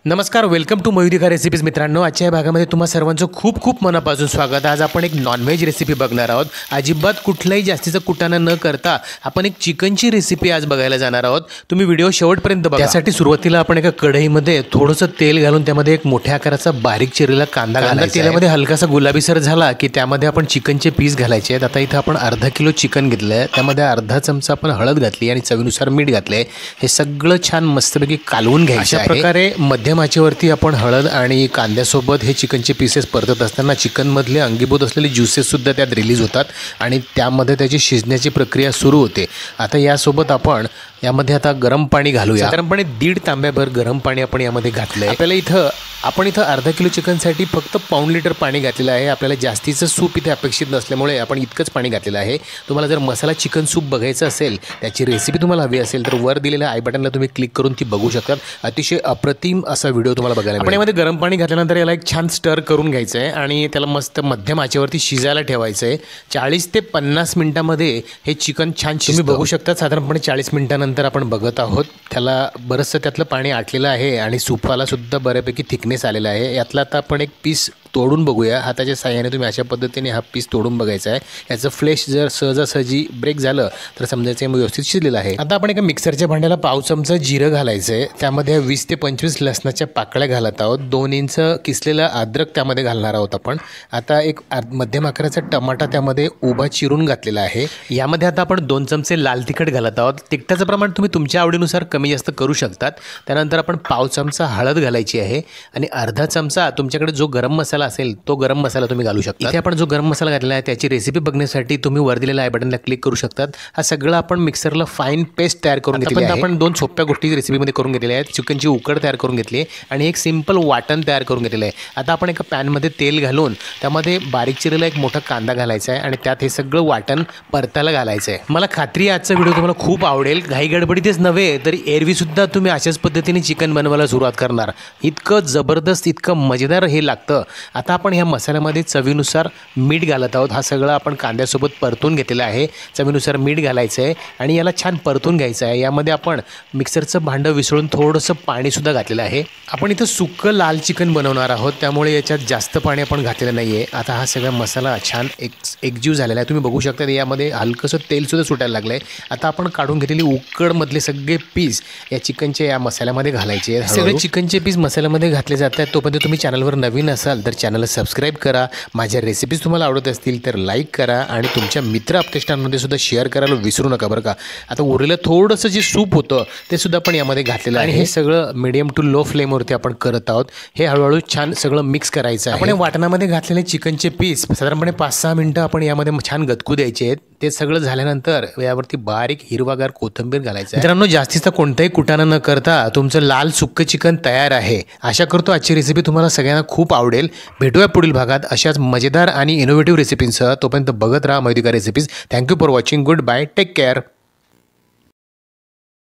नमस्कार, welcome to Mayurika recipes. मित्रांनो, आजच्या या भागामध्ये तुम्हा सर्वांचं खूप खूप मनापासून स्वागत. आज आपण एक नॉनव्हेज रेसिपी बघणार आहोत. अजिबात कुठलाही जास्तीचं कुटाणा न करता आपण एक चिकनची रेसिपी आज बघायला जाणार आहोत. तुम्ही व्हिडिओ शेवटपर्यंत बघा. त्यासाठी सुरुवातीला आपण एका कढईमध्ये थोडंसं तेल घालून त्यामध्ये एक मोठ्या आकाराचा बारीक चिरलेला कांदा घालायचा. तेलामध्ये हलकासा गुलाबीसर झाला की त्यामध्ये आपण चिकनचे पीस घालायचे आहेत. आता इथं आपण अर्धा किलो चिकन घेतलं आहे. त्यामध्ये अर्धा चमचा आपण हळद घातली आणि चवीनुसार मीठ घातले. हे सगळं छान मस्तपैकी कालवून घ्यायचं. अशा प्रकारे मध्यम आचेवरती आपण हळद आणि कांद्यासोबत हे चिकनचे पीसेस परतत असताना चिकनमधले अंगीभूत असलेले ज्युसेससुद्धा त्यात रिलीज होतात आणि त्यामध्ये त्याची शिजण्याची प्रक्रिया सुरू होते. आता यासोबत आपण यामध्ये आता गरम पाणी घालूया. साधारणपणे 1.5 तांब्याभर गरम पाणी आपण यामध्ये घातलं आहे. आपल्याला आपण इथं अर्धा किलो चिकनसाठी फक्त पाऊण लिटर पाणी घातलेलं आहे. आपल्याला जास्तीचं सूप इथे अपेक्षित नसल्यामुळे आपण इतकंच पाणी घातलेलं आहे. तुम्हाला जर मसाला चिकन सूप बघायचं असेल, त्याची रेसिपी तुम्हाला हवी असेल तर वर दिलेल्या आय बटनला तुम्ही क्लिक करून ती बघू शकता. अतिशय अप्रतिम असा व्हिडिओ तुम्हाला बघायला मिळेल. आपण यामध्ये गरम पाणी घातल्यानंतर याला एक छान स्टर करून घ्यायचं आहे आणि त्याला मस्त मध्यम आचेवरती शिजायला ठेवायचं आहे. 40 ते 50 मिनिटांमध्ये हे चिकन छान तुम्ही बघू शकता. साधारणपणे 40 मिनिटांनंतर आपण बघत आहोत. त्याला बरंचसं त्यातलं पाणी आटलेलं आहे आणि सूपला सुद्धा बऱ्यापैकी थिकनेस आलेला आहे. यातला आता आपण एक पीस तोडून बघूया. हाताच्या साह्याने तुम्ही अशा पद्धतीने हा पीस तोडून बघायचा आहे. याचं फ्लेश जर सहजासहजी ब्रेक झालं तर समजायचं हे व्यवस्थित शिजलेलं आहे. आता आपण एका मिक्सरच्या भांड्याला पाव चमचा जिरं घालायचं आहे. त्यामध्ये 20 ते 25 लसणाच्या पाकळ्या घालत आहोत. 2 इंच किसलेला अद्रक त्यामध्ये घालणार आहोत आपण. आता एक मध्यम आकाराचा टमाटा त्यामध्ये उभा चिरून घातलेला आहे. यामध्ये आता आपण 2 चमचे लाल तिखट घालत आहोत. तिखटाचं प्रमाण तुम्ही तुमच्या आवडीनुसार कमी जास्त करू शकतात. त्यानंतर आपण पाव चमचा हळद घालायची आहे आणि अर्धा चमचा तुमच्याकडे जो गरम मसाला असेल तो गरम मसाला तुम्ही घालू शकता. इथे आपण जो गरम मसाला घातलेला आहे त्याची रेसिपी बघण्यासाठी तुम्ही वर दिलेल्या आय बटनला क्लिक करू शकतात. हा सगळं आपण मिक्सरला फाईन पेस्ट तयार करून घेतली आहे. आपण 2 सोप्या गोष्टी रेसिपीमध्ये करून घेतलेल्या आहेत. चिकनची उकड तयार करून घेतली आणि एक सिंपल वाटण तयार करून घेतलेलं आहे. आता आपण एका पॅनमध्ये तेल घालून त्यामध्ये बारीक चिरलेला एक मोठा कांदा घालायचा आहे आणि त्यात हे सगळं वाटण परतायला घालायचं आहे. मला खात्री आहे आजचा व्हिडिओ तुम्हाला खूप आवडेल. घाई गडबडीतच नव्हे तर एरवीसुद्धा तुम्ही अशाच पद्धतीने चिकन बनवायला सुरुवात करणार. इतकं जबरदस्त, इतकं मजेदार हे लागतं. आता आपण ह्या मसाल्यामध्ये चवीनुसार मीठ घालत आहोत. हा सगळं आपण कांद्यासोबत परतून घेतलेला आहे. चवीनुसार मीठ घालायचं आहे आणि याला छान परतून घ्यायचं आहे. यामध्ये आपण मिक्सरचं भांडं विसळून थोडंसं पाणीसुद्धा घातलेलं आहे. आपण इथं सुक्कं लाल चिकन बनवणार आहोत त्यामुळे याच्यात जास्त पाणी आपण घातलेलं नाही आहे. आता हा सगळा मसाला छान एकजीव झालेला आहे. तुम्ही बघू शकता यामध्ये हलकंसं तेलसुद्धा सुटायला लागलं आहे. आता आपण काढून घेतलेली उकडमधले सगळे पीस या चिकनच्या या मसाल्यामध्ये घालायचे आहेत. सगळे चिकनचे पीस मसाल्यामध्ये घातले जातात. तोपर्यंत तुम्ही चॅनलवर नवीन असाल तर चॅनलला सबस्क्राईब करा. माझ्या रेसिपीज तुम्हाला आवडत असतील तर लाईक करा आणि तुमच्या मित्र आपतेष्टांमध्ये सुद्धा शेअर करायला विसरू नका बरं का. आता उरलेलं थोडंसं जे सूप होतं ते सुद्धा आपण यामध्ये घातलेलं आहे आणि हे सगळं मीडियम टू लो फ्लेमवरती आपण करत आहोत. हे हळूहळू छान सगळं मिक्स करायचं आहे. आपण वाटणामध्ये घातलेले चिकनचे पीस साधारणपणे 5-6 मिनिटं आपण यामध्ये छान गतकू द्यायचे आहेत. ते सगळं झाल्यानंतर यावरती बारीक हिरवागार कोथिंबीर घालायचं आहे. मित्रांनो, जास्तीचा कोणताही कुटाणा न करता तुमचं लाल सुक्कं चिकन तयार आहे. आशा करतो आजची रेसिपी तुम्हाला सगळ्यांना खूप आवडेल. भेटूया पुढील भागात अशाच मजेदार आणि इनोव्हेटिव्ह रेसिपींसह. तोपर्यंत बघत राहा Mayurika recipes. Thank you for watching. Good bye. Take care.